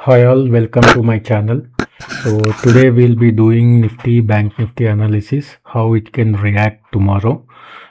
Hi all, welcome to my channel. So today we'll be doing Nifty Bank Nifty analysis, how it can react tomorrow.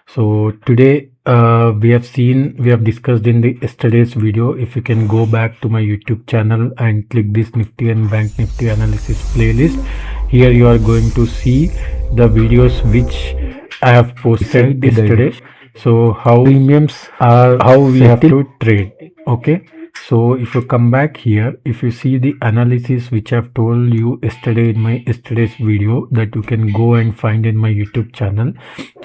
So today we have discussed in the yesterday's video. If you can go back to my YouTube channel and click this Nifty and Bank Nifty analysis playlist, here you are going to see the videos which I have posted yesterday. So how premiums are, how we have to trade. Okay. So if you come back here, if you see the analysis which I've told you yesterday in my yesterday's video that you can go and find in my YouTube channel.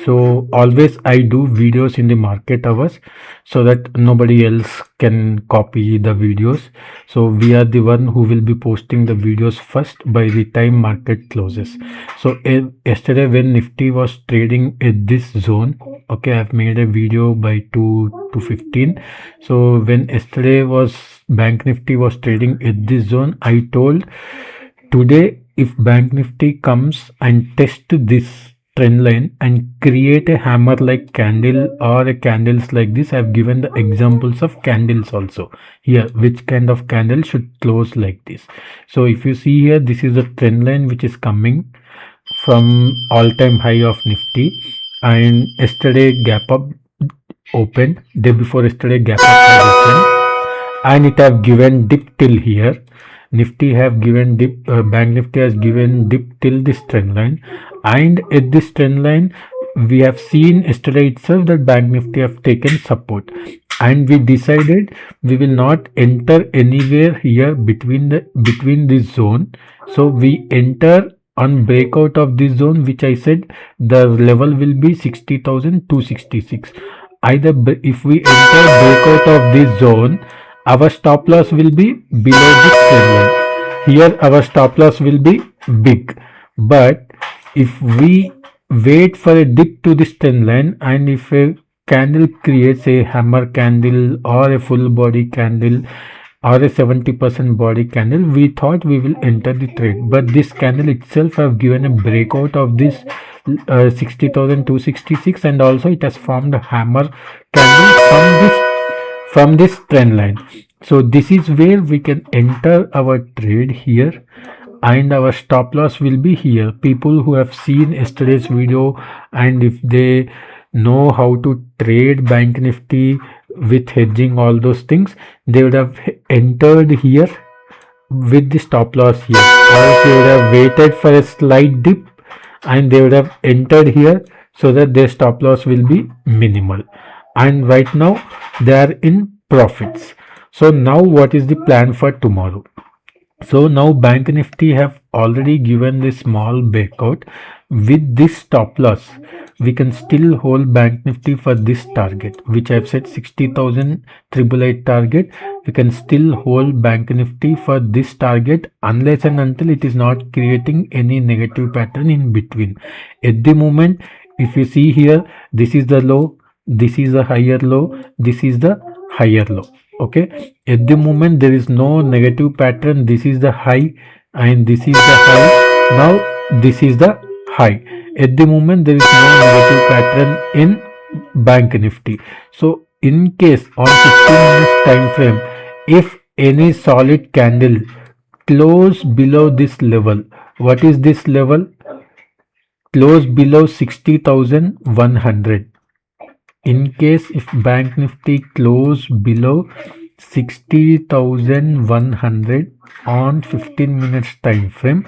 So always I do videos in the market hours so that nobody else can copy the videos. So we are the one who will be posting the videos first by the time market closes. So yesterday when Nifty was trading at this zone, okay, I've made a video by 2:15. So when yesterday was Bank Nifty was trading at this zone, I told today if Bank Nifty comes and test this trend line and create a hammer like candle or a candles like this, I've given the examples of candles also here, which kind of candle should close like this. So if you see here, this is the trend line which is coming from all-time high of Nifty, and yesterday gap up opened, day before yesterday gap up has opened, and it have given dip till here. Nifty have given dip, Bank Nifty has given dip till this trend line, and at this trend line we have seen yesterday itself that Bank Nifty have taken support, and we decided we will not enter anywhere here between this zone. So we enter on breakout of this zone, which I said the level will be 60,266. Either if we enter breakout of this zone, our stop loss will be below this trend line. Here our stop loss will be big, but if we wait for a dip to this trend line, and if a candle creates a hammer candle or a full body candle or a 70% body candle, we thought we will enter the trade, but this candle itself have given a breakout of this 60,266, and also it has formed a hammer candle from this trend line. So this is where we can enter our trade here, and our stop loss will be here. People who have seen yesterday's video, and if they know how to trade Bank Nifty with hedging, all those things, they would have entered here with the stop loss here, or they would have waited for a slight dip and they would have entered here so that their stop loss will be minimal, and right now they are in profits. So now what is the plan for tomorrow? So now Bank Nifty have already given this small breakout. With this stop loss, we can still hold Bank Nifty for this target, which I've said 60,888 target. We can still hold Bank Nifty for this target unless and until it is not creating any negative pattern in between. At the moment, if you see here, this is the low, this is the higher low, this is the higher low. Okay, at the moment there is no negative pattern. This is the high and this is the high. Now this is the high. At the moment there is no negative pattern in Bank Nifty. So in case on 15 minutes time frame, if any solid candle close below this level, what is this level? Close below 60,100. In case if Bank Nifty close below 60,100 on 15 minutes time frame,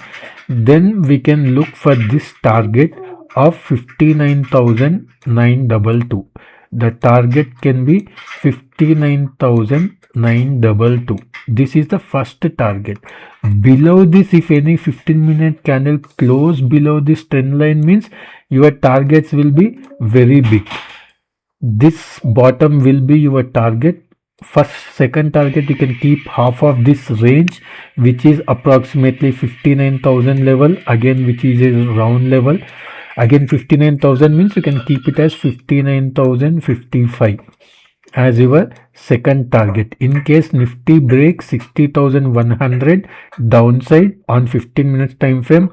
then we can look for this target of 59,922. The target can be 59,922. This is the first target. Below this, if any 15-minute candle close below this trend line, means your targets will be very big. This bottom will be your target. First, second target, you can keep half of this range, which is approximately 59,000 level, again which is a round level. Again 59,000 means you can keep it as 59,055 as your second target. In case Nifty breaks 60,100 downside on 15 minutes time frame,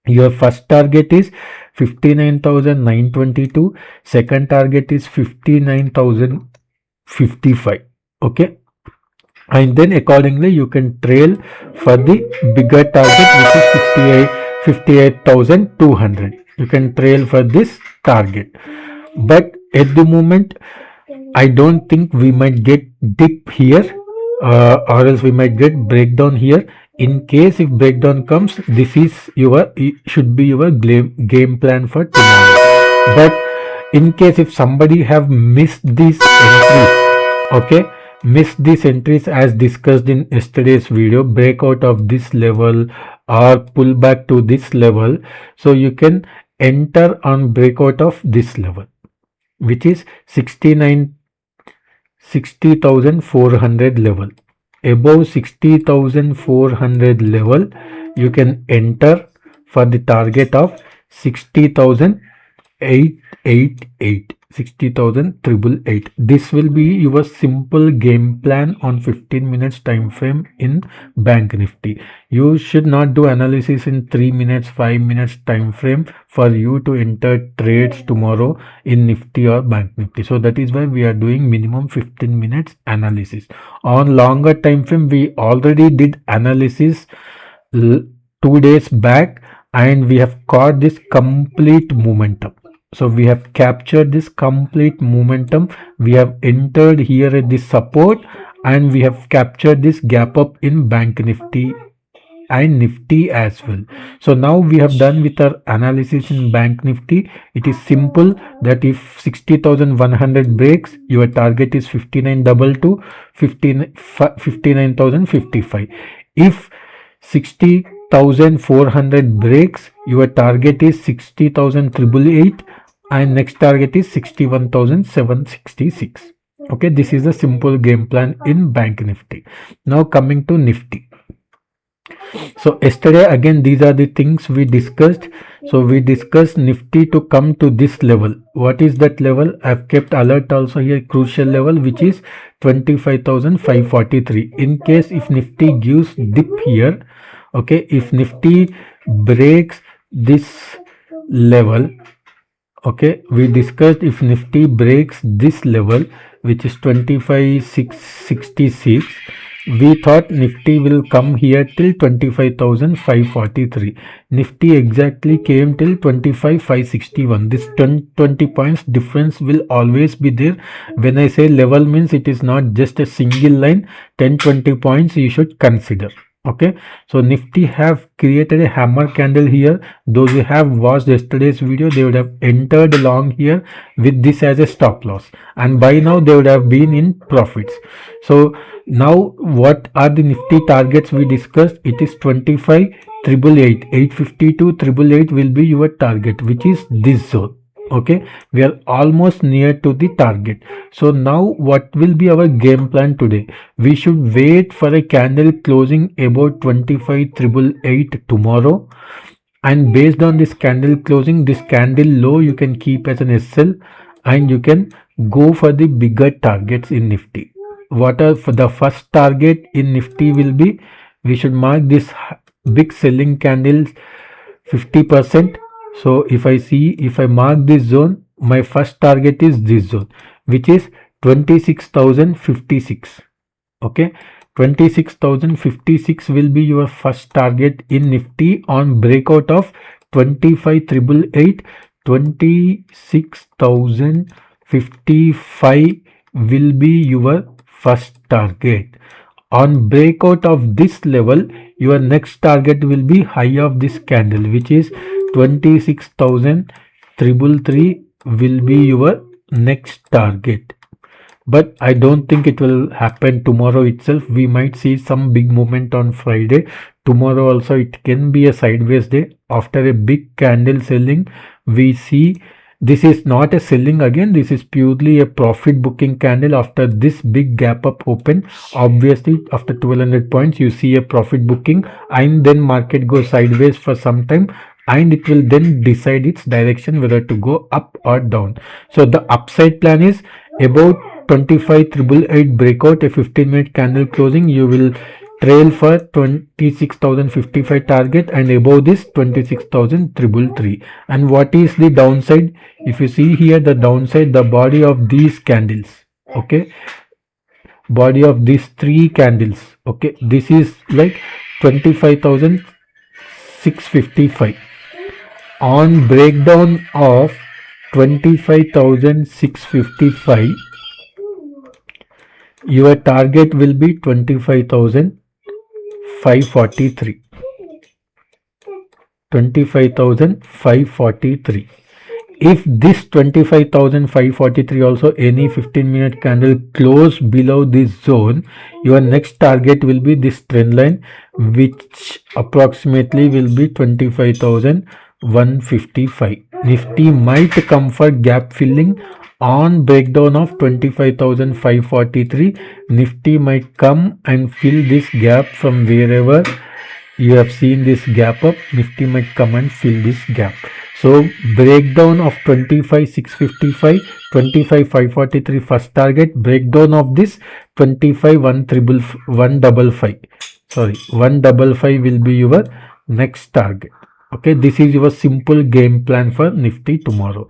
your first target is 59,922. Second target is 59,055. Okay, and then accordingly you can trail for the bigger target, which is 58,200. You can trail for this target, but at the moment I don't think we might get dip here, or else we might get breakdown here. In case if breakdown comes, this is your, should be your game plan for tomorrow. But in case if somebody have missed these entries, okay, missed these entries as discussed in yesterday's video, breakout of this level or pull back to this level, so you can enter on breakout of this level, which is 60,400 level. Above 60,400 level, you can enter for the target of 60,888, 60,888. This will be your simple game plan on 15 minutes time frame in Bank Nifty. You should not do analysis in 3 minutes, 5 minutes time frame for you to enter trades tomorrow in Nifty or Bank Nifty. So that is why we are doing minimum 15 minutes analysis. On longer time frame, we already did analysis 2 days back, and we have caught this complete momentum. So we have captured this complete momentum. We have entered here at this support, and we have captured this gap up in Bank Nifty and Nifty as well. So now we have done with our analysis in Bank Nifty. It is simple that if 60,100 breaks, your target is 5922, 59,055. If 60,400 breaks, your target is 60,888, and next target is 61,766. Okay, this is a simple game plan in Bank Nifty. Now coming to Nifty. So yesterday again, these are the things we discussed. So we discussed Nifty to come to this level. What is that level? I've kept alert also here, crucial level, which is 25,543. In case if Nifty gives dip here, okay, if Nifty breaks this level, okay, we discussed if Nifty breaks this level, which is 25,666, we thought Nifty will come here till 25,543. Nifty exactly came till 25,561. This 20 points difference will always be there. When I say level, means it is not just a single line. 10-20 points you should consider. Okay, so Nifty have created a hammer candle here. Those who have watched yesterday's video, they would have entered along here with this as a stop loss, and by now they would have been in profits. So now what are the Nifty targets we discussed? It is 25,888, 850 to 888 will be your target, which is this zone. Okay, we are almost near to the target. So now what will be our game plan today? We should wait for a candle closing about 25,888 tomorrow, and based on this candle closing, this candle low you can keep as an SL, and you can go for the bigger targets in Nifty. What are for the first target in Nifty will be, we should mark this big selling candles 50%. So if I mark this zone, my first target is this zone, which is 26,056. Okay, 26,056 will be your first target in Nifty on breakout of 25,888. 26,055 will be your first target. On breakout of this level, your next target will be high of this candle, which is 26,333 will be your next target. But I don't think it will happen tomorrow itself. We might see some big movement on Friday. Tomorrow also it can be a sideways day. After a big candle selling, we see this is not a selling again. This is purely a profit booking candle after this big gap up open. Obviously after 1200 points you see a profit booking, and then market goes sideways for some time, and it will then decide its direction whether to go up or down. So the upside plan is about 25,888 breakout, a 15-minute candle closing, you will trail for 26,055 target, and above this 26,333. And what is the downside? If you see here, the downside, the body of these candles, okay, body of these three candles. Okay, this is like 25,655. On breakdown of 25,655, your target will be 25,543. 25,543. If this 25,543 also any 15-minute candle close below this zone, your next target will be this trend line, which approximately will be 25,155. Nifty might come for gap filling on breakdown of 25,543. Nifty might come and fill this gap from wherever you have seen this gap up. Nifty might come and fill this gap. So breakdown of 25,655, 25,543 first target, breakdown of this 25,155. Sorry, 155 will be your next target. Okay, this is your simple game plan for Nifty tomorrow.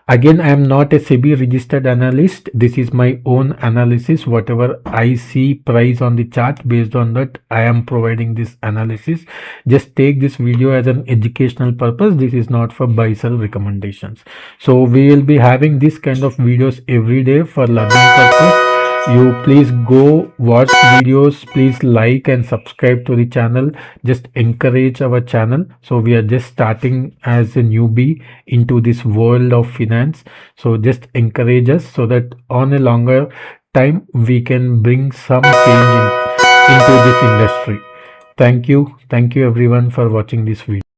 Again, I am not a SEBI registered analyst. This is my own analysis. Whatever I see price on the chart, based on that I am providing this analysis. Just take this video as an educational purpose. This is not for buy sell recommendations. So we will be having this kind of videos every day for learning purpose. You please go watch videos, please like and subscribe to the channel. Just encourage our channel. So we are just starting as a newbie into this world of finance. So just encourage us so that on a longer time we can bring some change into this industry. Thank you everyone for watching this video.